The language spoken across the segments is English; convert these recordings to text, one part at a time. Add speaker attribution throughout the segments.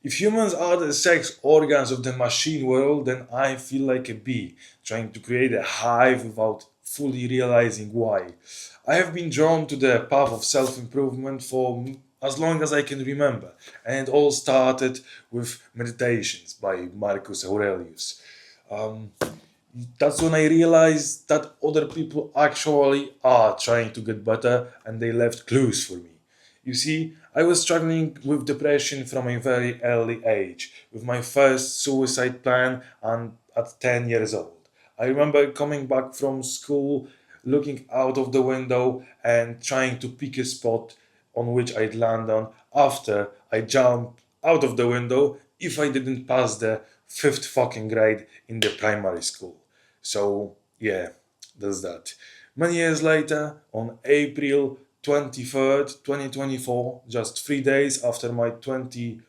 Speaker 1: If humans are the sex organs of the machine world, then I feel like a bee trying to create a hive without fully realizing why. I have been drawn to the path of self improvement for as long as I can remember, and it all started with Meditations by Marcus Aurelius. Um, that's when I realized that other people actually are trying to get better and they left clues for me. You see, I was struggling with depression from a very early age, with my first suicide plan and at 10 years old. I remember coming back from school, looking out of the window and trying to pick a spot on which I'd land on after I jumped out of the window if I didn't pass the fifth fucking grade in the primary school. So, yeah, that's that. Many years later, on April 23rd, 2024, just 3 days after my 4th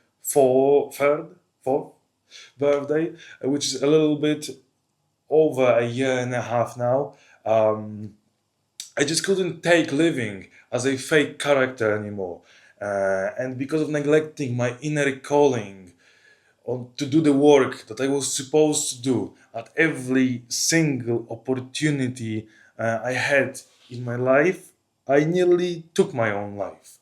Speaker 1: birthday, which is a little bit over a year and a half now, um, I just couldn't take living as a fake character anymore. And because of neglecting my inner calling, on to do the work that I was supposed to do at every single opportunity I had in my life, I nearly took my own life.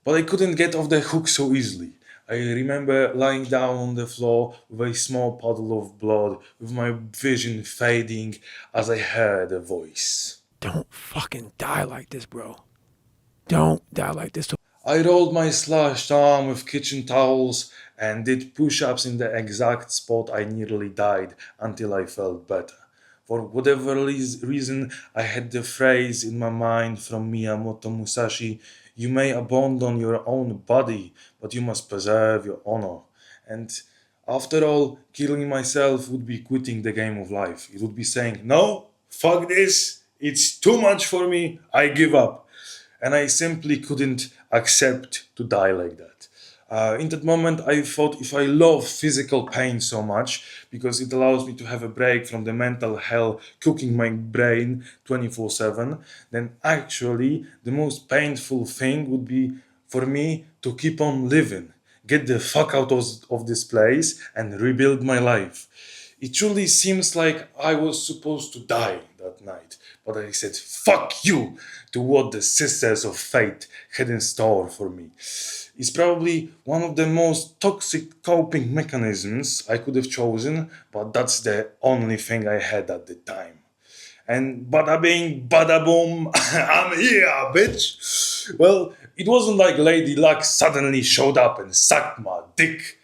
Speaker 1: But I couldn't get off the hook so easily. I remember lying down on the floor with a small puddle of blood, with my vision fading as I heard a voice.
Speaker 2: Don't fucking die like this, bro. Don't die like this.
Speaker 1: I rolled my slashed arm with kitchen towels and did push ups in the exact spot I nearly died until I felt better. For whatever reason, I had the phrase in my mind from Miyamoto Musashi: you may abandon your own body, but you must preserve your honor. And after all, killing myself would be quitting the game of life. It would be saying, no, fuck this, it's too much for me, I give up. And I simply couldn't accept to die like that. In that moment, I thought if I love physical pain so much because it allows me to have a break from the mental hell cooking my brain 24/7, then actually the most painful thing would be for me to keep on living, get the fuck out of this place, and rebuild my life. It truly seems like I was supposed to die that night, but I said fuck you to what the Sisters of Fate had in store for me. It's probably one of the most toxic coping mechanisms I could have chosen, but that's the only thing I had at the time. And bada bing, bada boom, I'm here, bitch. Well, it wasn't like Lady Luck suddenly showed up and sucked my dick,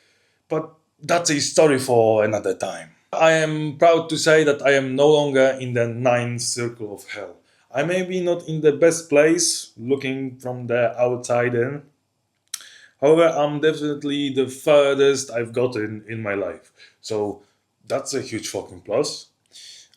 Speaker 1: but that's a story for another time. I am proud to say that I am no longer in the ninth circle of hell. I may be not in the best place looking from the outside in. However, I'm definitely the furthest I've gotten in my life. So that's a huge fucking plus.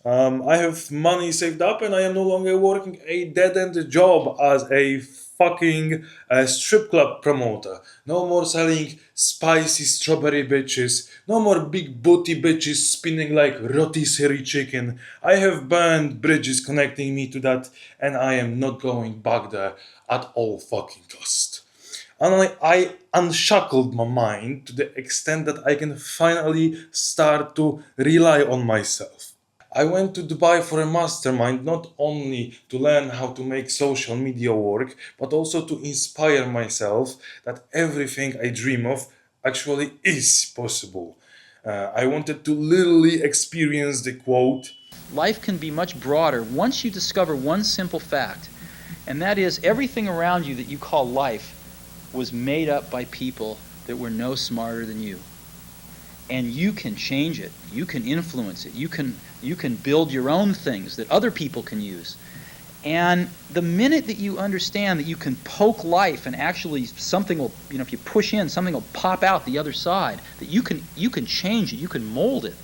Speaker 1: I have money saved up and I am no longer working a dead end job as a fucking strip club promoter. No more selling spicy strawberry bitches. No more big booty bitches spinning like rotisserie chicken. I have burned bridges connecting me to that and I am not going back there at all fucking cost. And I unshackled my mind to the extent that I can finally start to rely on myself. I went to Dubai for a mastermind not only to learn how to make social media work, but also to inspire myself that everything I dream of actually is possible. I wanted to literally experience the quote:
Speaker 3: Life can be much broader once you discover one simple fact, and that is everything around you that you call life was made up by people that were no smarter than you. And you can change it. You can influence it. You can build your own things that other people can use. And the minute that you understand that you can poke life and actually something will, if you push in, something will pop out the other side, that you can change it, you can mold it.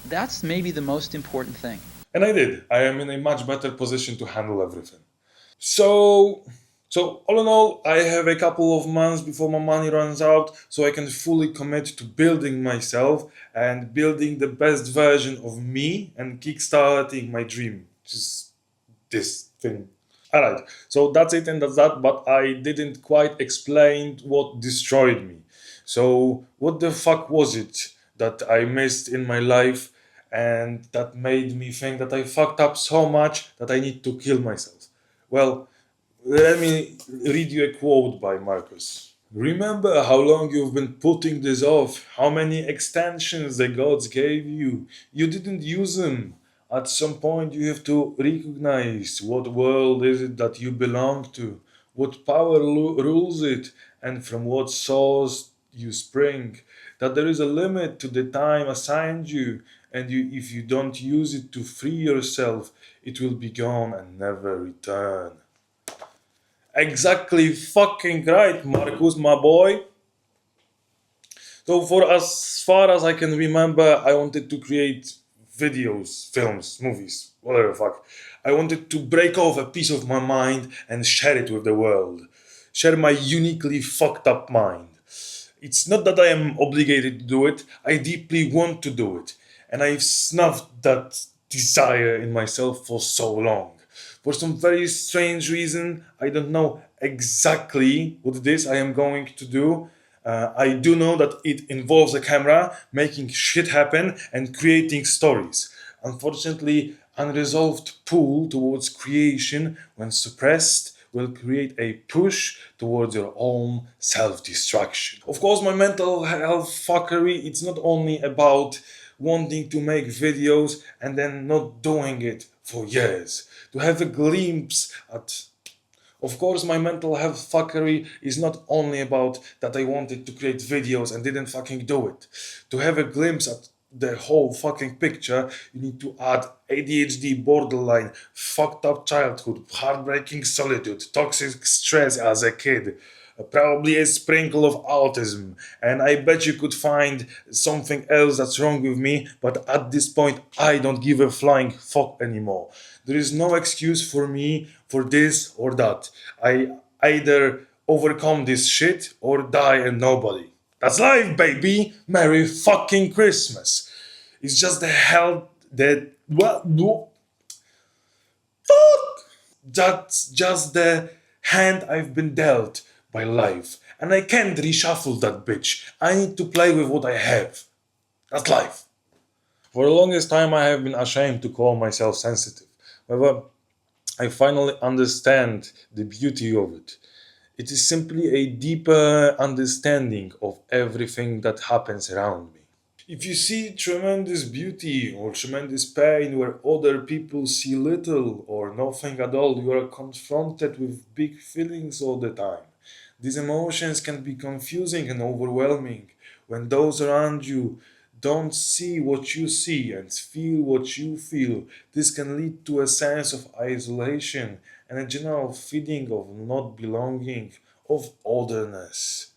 Speaker 3: That's maybe the most important thing.
Speaker 1: and I did. I am in a much better position to handle everything. So, so all in all, I have a couple of months before my money runs out, so I can fully commit to building myself and building the best version of me and kickstarting my dream, which is this thing. Alright, so that's it and that's that, but I didn't quite explain what destroyed me. So, what the fuck was it that I missed in my life and that made me think that I fucked up so much that I need to kill myself? Well, let me read you a quote by Marcus. Remember how long you've been putting this off, how many extensions the gods gave you. You didn't use them. At some point, you have to recognize what world is it that you belong to, what power rules it, and from what source you spring. That there is a limit to the time assigned you, and if you don't use it to free yourself, it will be gone and never return. Exactly fucking right, Marcus, my boy. So for as far as I can remember, I wanted to create videos, films, movies, whatever the fuck. I wanted to break off a piece of my mind and share it with the world. Share my uniquely fucked up mind. It's not that I am obligated to do it, I deeply want to do it. And I've snuffed that desire in myself for so long. For some very strange reason, I don't know exactly what it is I am going to do. I do know that it involves a camera, making shit happen, and creating stories. Unfortunately, unresolved pull towards creation, when suppressed, will create a push towards your own self-destruction. Of course, my mental health fuckery, it's not only about wanting to make videos and then not doing it for years. To have a glimpse at, of course, my mental health fuckery is not only about that I wanted to create videos and didn't fucking do it. To have a glimpse at the whole fucking picture, you need to add ADHD, borderline, fucked up childhood, heartbreaking solitude, toxic stress as a kid, probably a sprinkle of autism, and I bet you could find something else that's wrong with me, but at this point, I don't give a flying fuck anymore. There is no excuse for me for this or that. I either overcome this shit or die a nobody. That's life, baby! Merry fucking Christmas! It's just the hell that. What? Fuck! That's just the hand I've been dealt by life. And I can't reshuffle that bitch. I need to play with what I have. That's life. For the longest time, I have been ashamed to call myself sensitive. However, I finally understand the beauty of it. It is simply a deeper understanding of everything that happens around me. If you see tremendous beauty or tremendous pain where other people see little or nothing at all, you are confronted with big feelings all the time. These emotions can be confusing and overwhelming when those around you don't see what you see and feel what you feel. This can lead to a sense of isolation and a general feeling of not belonging, of otherness.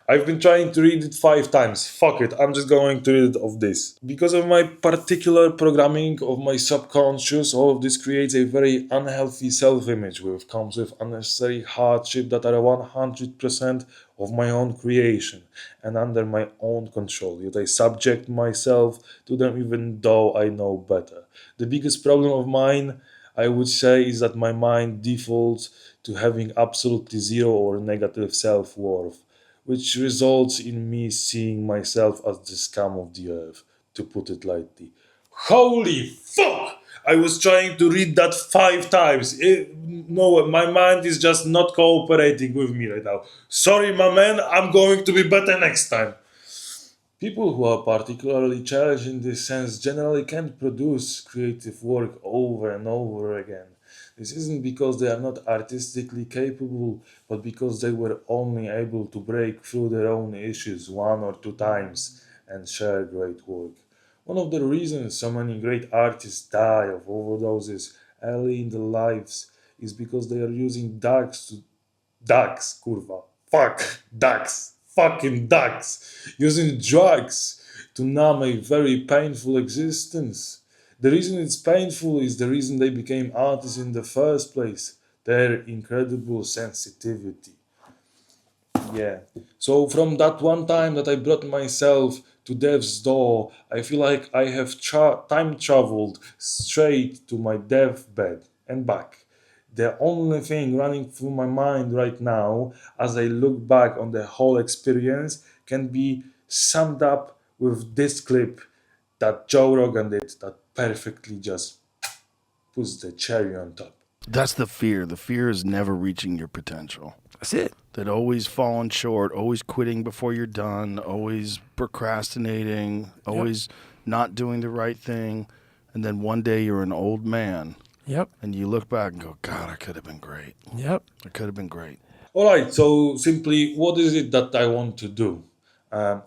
Speaker 1: I've been trying to read it 5 times. Fuck it, I'm just going to read it of this. Because of my particular programming of my subconscious, all of this creates a very unhealthy self-image which comes with unnecessary hardship that are 100% of my own creation and under my own control. Yet I subject myself to them even though I know better. The biggest problem of mine, I would say, is that my mind defaults to having absolutely zero or negative self-worth, which results in me seeing myself as the scum of the earth, to put it lightly. Holy fuck! I was trying to read that 5 times. No, my mind is just not cooperating with me right now. Sorry, my man, I'm going to be better next time. People who are particularly challenged in this sense generally can't produce creative work over and over again. This isn't because they are not artistically capable, but because they were only able to break through their own issues 1 or 2 times and share great work. One of the reasons so many great artists die of overdoses early in their lives is because they are using drugs, kurwa. Fuck, drugs. Fucking drugs. Using drugs to numb a very painful existence. The reason it's painful is the reason they became artists in the first place. Their incredible sensitivity. Yeah. So from that one time that I brought myself to death's door, I feel like I have time traveled straight to my deathbed and back. The only thing running through my mind right now, as I look back on the whole experience, can be summed up with this clip that Joe Rogan did that perfectly just puts the cherry on top.
Speaker 4: That's the fear. The fear is never reaching your potential.
Speaker 2: That's it.
Speaker 4: That always falling short, always quitting before you're done, always procrastinating, always not doing the right thing. And then one day you're an old man
Speaker 2: Yep.
Speaker 4: and you look back and go, God, I could have been great.
Speaker 2: Yep.
Speaker 4: I could have been great.
Speaker 1: All right, so simply, what is it that I want to do?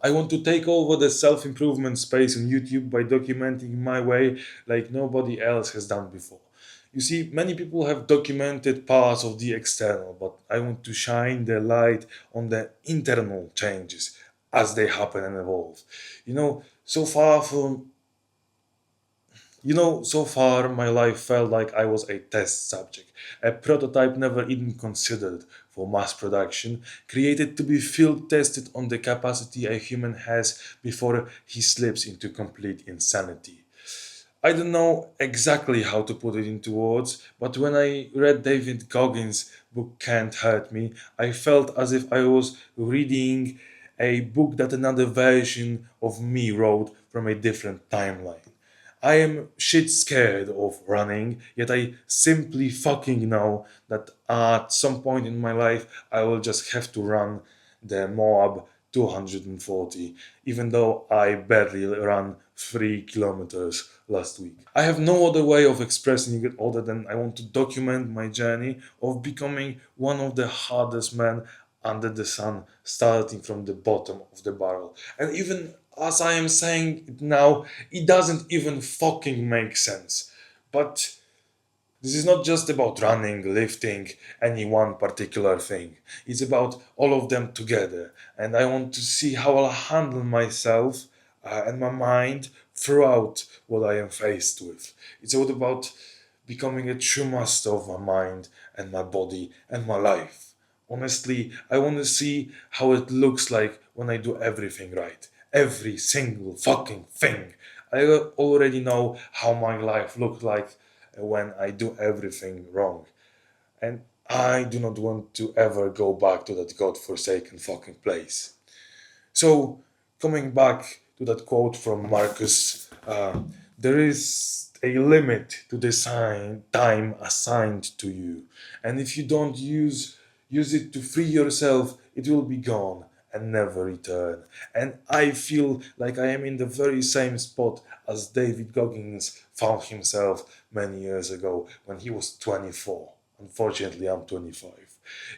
Speaker 1: I want to take over the self improvement space on YouTube by documenting my way like nobody else has done before. You see, many people have documented parts of the external, but I want to shine the light on the internal changes as they happen and evolve. You know, so far from so far my life felt like I was a test subject, a prototype never even considered for mass production, created to be field tested on the capacity a human has before he slips into complete insanity. I don't know exactly how to put it into words, but when I read David Goggins' book Can't Hurt Me, I felt as if I was reading a book that another version of me wrote from a different timeline. I am shit scared of running, yet I simply fucking know that at some point in my life I will just have to run the Moab 240, even though I barely ran 3 kilometers last week. I have no other way of expressing it other than I want to document my journey of becoming one of the hardest men under the sun, starting from the bottom of the barrel. And even as I am saying it now, it doesn't even fucking make sense. But this is not just about running, lifting, any one particular thing. It's about all of them together. And I want to see how I'll handle myself and my mind throughout what I am faced with. It's all about becoming a true master of my mind and my body and my life. Honestly, I want to see how it looks like when I do everything right. Every single fucking thing. I already know how my life looked like when I do everything wrong. And I do not want to ever go back to that godforsaken fucking place. So, coming back to that quote from Marcus, there is a limit to the time assigned to you. And if you don't use it to free yourself, it will be gone and never return. And I feel like I am in the very same spot as David Goggins found himself many years ago when he was 24. Unfortunately, I'm 25.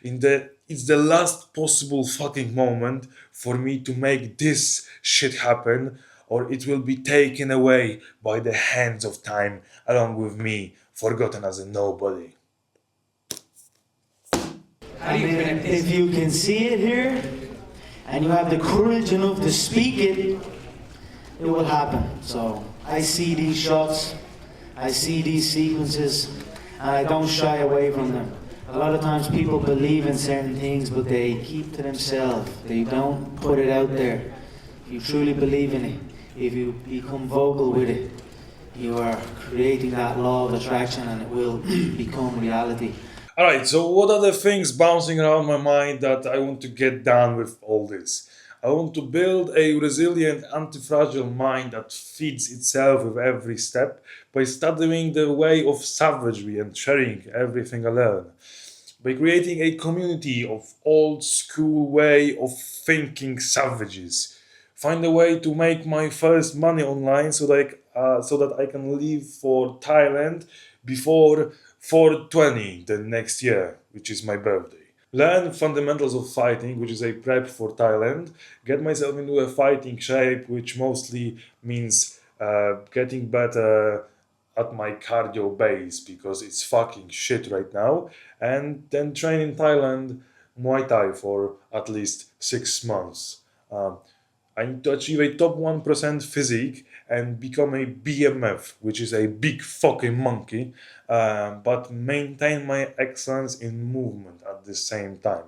Speaker 1: It's the last possible fucking moment for me to make this shit happen, or it will be taken away by the hands of time along with me, forgotten as a nobody.
Speaker 5: If you can see it here, and you have the courage enough to speak it, it will happen. So I see these shots, I see these sequences, and I don't shy away from them. A lot of times people believe in certain things, but they keep to themselves. They don't put it out there. If you truly believe in it, if you become vocal with it, you are creating that law of attraction and it will become reality.
Speaker 1: Alright, so what are the things bouncing around my mind that I want to get done with all this? I want to build a resilient, anti-fragile mind that feeds itself with every step by studying the way of savagery and sharing everything I learn. By creating a community of old school way of thinking savages. Find a way to make my first money online so that I can leave for Thailand before 420 the next year, which is my birthday. Learn fundamentals of fighting, which is a prep for Thailand. Get myself into a fighting shape, which mostly means getting better at my cardio base because it's fucking shit right now. And then train in Thailand Muay Thai for at least 6 months. I need to achieve a top 1% physique and become a BMF, which is a big fucking monkey, but maintain my excellence in movement at the same time.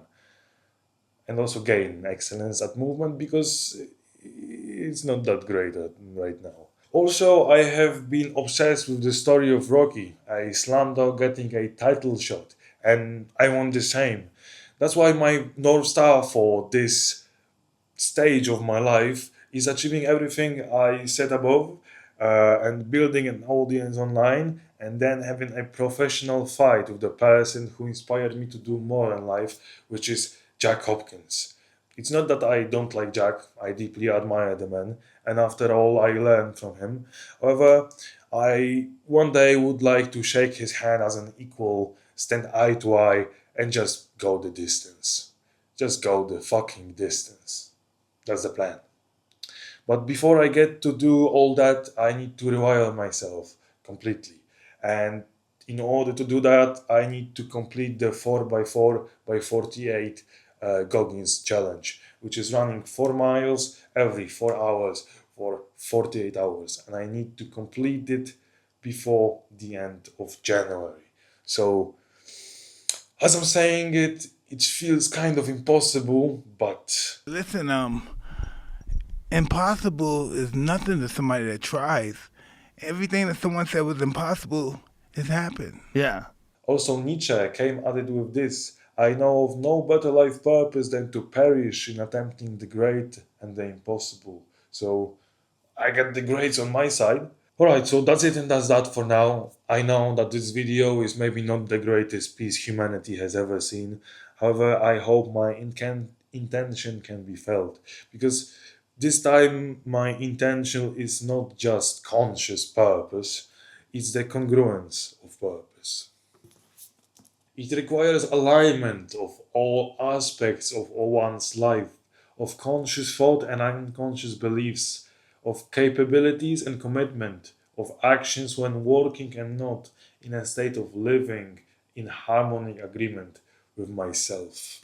Speaker 1: And also gain excellence at movement because it's not that great right now. Also, I have been obsessed with the story of Rocky, a slam dog getting a title shot, and I want the same. That's why my North Star for this stage of my life is achieving everything I said above, and building an audience online, and then having a professional fight with the person who inspired me to do more in life, which is Jack Hopkins. It's not that I don't like Jack, I deeply admire the man, and after all, I learned from him. However, I one day would like to shake his hand as an equal, stand eye to eye, and just go the distance. Just go the fucking distance. That's the plan. But before I get to do all that, I need to rewire myself completely. And in order to do that, I need to complete the 4x4 by 48 Goggins challenge, which is running 4 miles every 4 hours for 48 hours. And I need to complete it before the end of January. So, as I'm saying it, it feels kind of impossible, but
Speaker 6: Listen, impossible is nothing to somebody that tries. Everything that someone said was impossible has happened.
Speaker 4: Yeah.
Speaker 1: also Nietzsche came at it with this: I know of no better life purpose than to perish in attempting the great and the impossible. So I get the grades on my side. Alright, so that's it and that's that for now. I know that this video is maybe not the greatest piece humanity has ever seen. However, I hope my intention can be felt. Because this time my intention is not just conscious purpose, it's the congruence of purpose. It requires alignment of all aspects of one's life, of conscious thought and unconscious beliefs, of capabilities and commitment, of actions when working and not, in a state of living in harmonic agreement with myself.